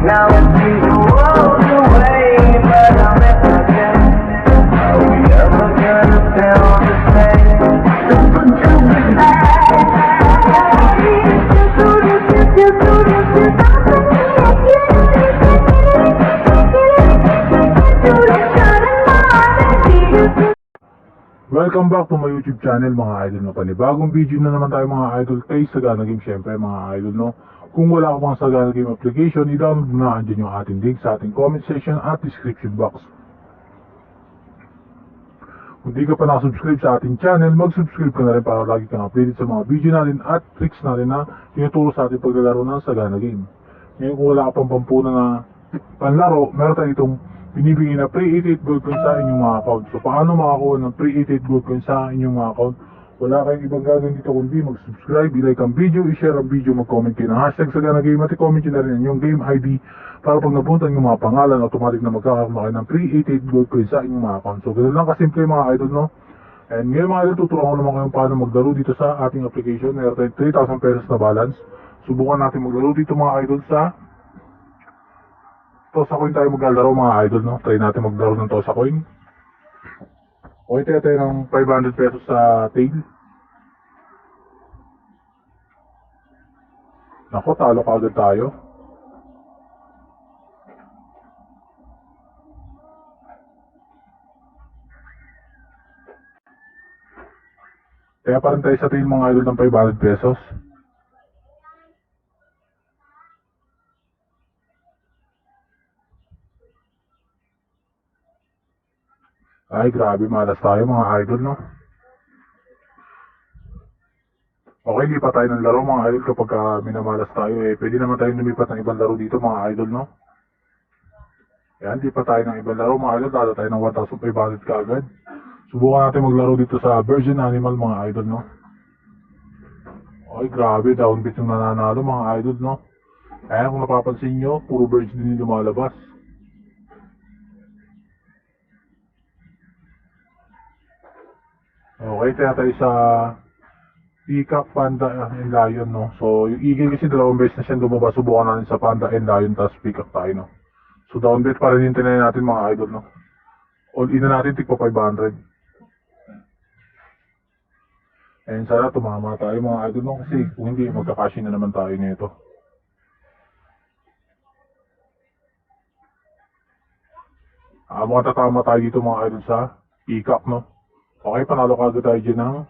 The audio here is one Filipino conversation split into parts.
Now I see the world away, but I'm in the game. Are we ever gonna feel the same? Welcome back to my YouTube channel mga idol no. Panibagong video na naman tayo mga idol kay Sagana Game. Syempre mga idol no, kung wala ka pang Sagana Game application, i-download na andyan yung ating link sa ating comment section at description box. Kung di ka pa nakasubscribe sa ating channel, mag-subscribe ka na rin para lagi kang updated sa mga video natin at tricks natin na tinuturo sa ating paglalaro ng Sagana Game. Ngayon kung wala ka pang pampunan na panlaro, meron tayo itong binibigay na pre-88 gold coin sa inyong mga account. So paano makakuha ng pre-88 gold coin sa inyong mga account? Wala kayong ibang gagawin dito kundi mag-subscribe, i-like ang video, i-share ang video, mag-comment kayo ng hashtag Sagana Game at i-comment nyo na rin yung game ID para pag napuntan yung mga pangalan, automatic na magkakaroon na kayo ng pre-88 gold coin sa inyong mga account. So ganun lang kasimple mga idol no. And ngayon mga idol, tuturuan ko naman kayo paano maglaro dito sa ating application. Meron tayong 3,000 pesos na balance. Subukan natin maglaro dito mga idol sa Tosa Coin tayo maglalaro mga idol no. Try natin maglaro ng Tosa Coin. Okay tayo ng 500 pesos sa tail. Nako, talo ka agad tayo. Kaya pa rin tayo sa tail mga idol ng 500 pesos. Ay, grabe, malas tayo mga idol, no? Okay, lipat tayo ng laro mga idol kapag minamalas tayo. Pwede naman tayong lumipat ng ibang laro dito mga idol, no? Yan, lipat tayo ng ibang laro mga idol. Lalo tayo ng 1,500 kaagad. Subukan natin maglaro dito sa Virgin Animal mga idol, no? Ay, grabe, downbeat yung nananalo mga idol, no? Ayan, kung napapansin nyo, puro birds din yung lumalabas. Okay, tayo sa Peacock, Panda, and Lion, no? So, yung Eagle kasi dalawang beses na siya lumabas. Subukan natin sa Panda and Lion, tapos Peacock tayo, no? So, down bet pa rin hintayin natin mga idol, no? All in na natin, tigpa 500. And sana tumama tayo mga idol, no? Kasi kung hindi, magkakashin na naman tayo nito. Mukhang tatama tayo dito mga idol sa Peacock, no? Okay, panalo kagad tayo dyan ng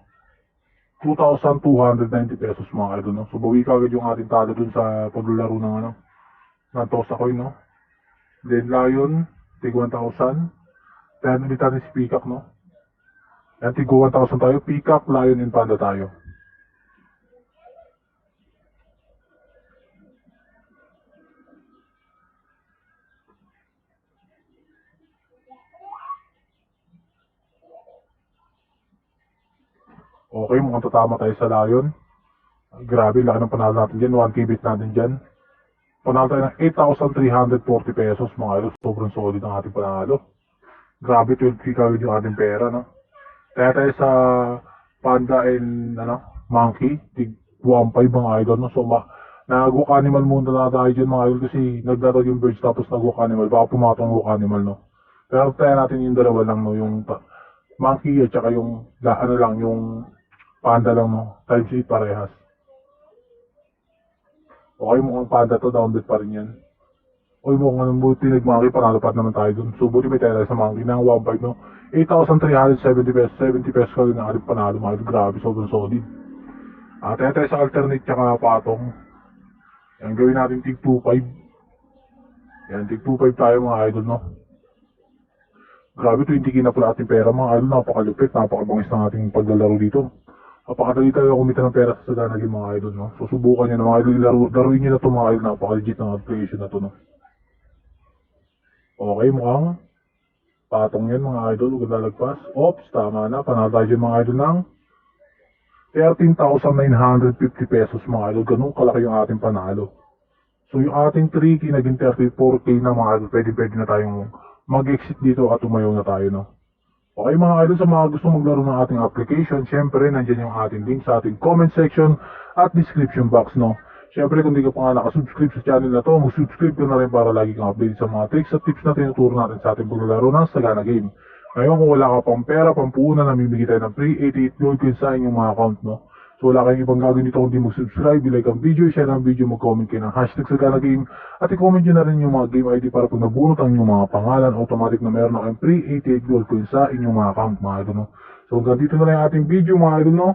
2,290 pesos mga idol, no? So, bawi kagad yung ating talo dun sa paglalaro ng ano, ng Tosa Coin, no? Then, Lion, tig 1,000. Then, ulit natin si Peacock, no? Yan, tig 1,000 tayo. Peacock, Lion, and Panda tayo. Okay, mukhang tatama tayo sa Lion. Grabe, laki ng panalo natin dyan. 1k bit natin dyan. Panalo tayo ng 8,340 pesos mga idol. Sobrang solid ang ating panalo. Grabe, 12k kagad yung ating pera, no? Kaya tayo sa Panda and Monkey. Tig 1.5 mga idol, no? So, nag-walk animal muna na tayo dyan mga idol kasi naglaro yung birds tapos nag-walk animal. Baka pumatong walk animal, no? Pero tayo natin yung dalawa lang, no? Yung Monkey at saka yung yung Panda lang, no? Times 8 parehas. Okay, mukhang Panda to, down bet pa rin yan. Okay, mukhang buti nag-Monkey, panalo pa naman tayo dun. So, buti may tayo sa Monkey ng 1.5, no? 8,370 pesos, 70 pesos ka rin na aling panalo, mga grabe, sobrang solid. Tayo sa alternate tsaka patong. Yan, gawin natin tig 2.5. Yan, tig 2.5 tayo mga idol, no? Grabe, 20k na pala ating pera mga idol, napakalupit, napakabangis ng ating paglalaro dito. Napakadali tayo kumita ng pera sa Sagana Game mga idol, no? So, subukan nyo na mga idol, laruin nyo na ito mga idol, napaka-legit ng application na ito, no? Okay, mukhang patong yan mga idol, huwag lalagpas. Oops, tama na, panalo tayo dyan mga idol ng 13,950 pesos mga idol, ganun kalaki yung ating panalo. So, yung ating 3k naging 34k na mga idol, pwede na tayong mag-exit dito at tumayo na tayo, no? Okay mga idol, sa mga gusto maglaro ng ating application, syempre nandiyan yung ating link sa ating comment section at description box, no? Siyempre, kung di ka pa nga nakasubscribe sa channel na to, mag-subscribe ka na rin para lagi kang updated sa mga tricks at tips na tinuturo natin sa ating paglalaro ng Sagana Game. Ngayon, kung wala ka pang pera, pampuhunan, namimigay tayo ng free 88 gold coins sa inyong mga account, no? So wala kayong ibang gagawin dito kundi mag-subscribe, i-like ang video, share ang video, mag-comment kayo ng hashtag Sagana Game, at i-comment nyo na rin yung mga game ID para pag nabunot ang inyong mga pangalan, automatic na meron na kayong free 88 gold coins sa inyong mga account, mga idol, no? So hanggang dito na lang yung ating video, mga idol, no?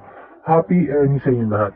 Happy earnings sa inyong lahat.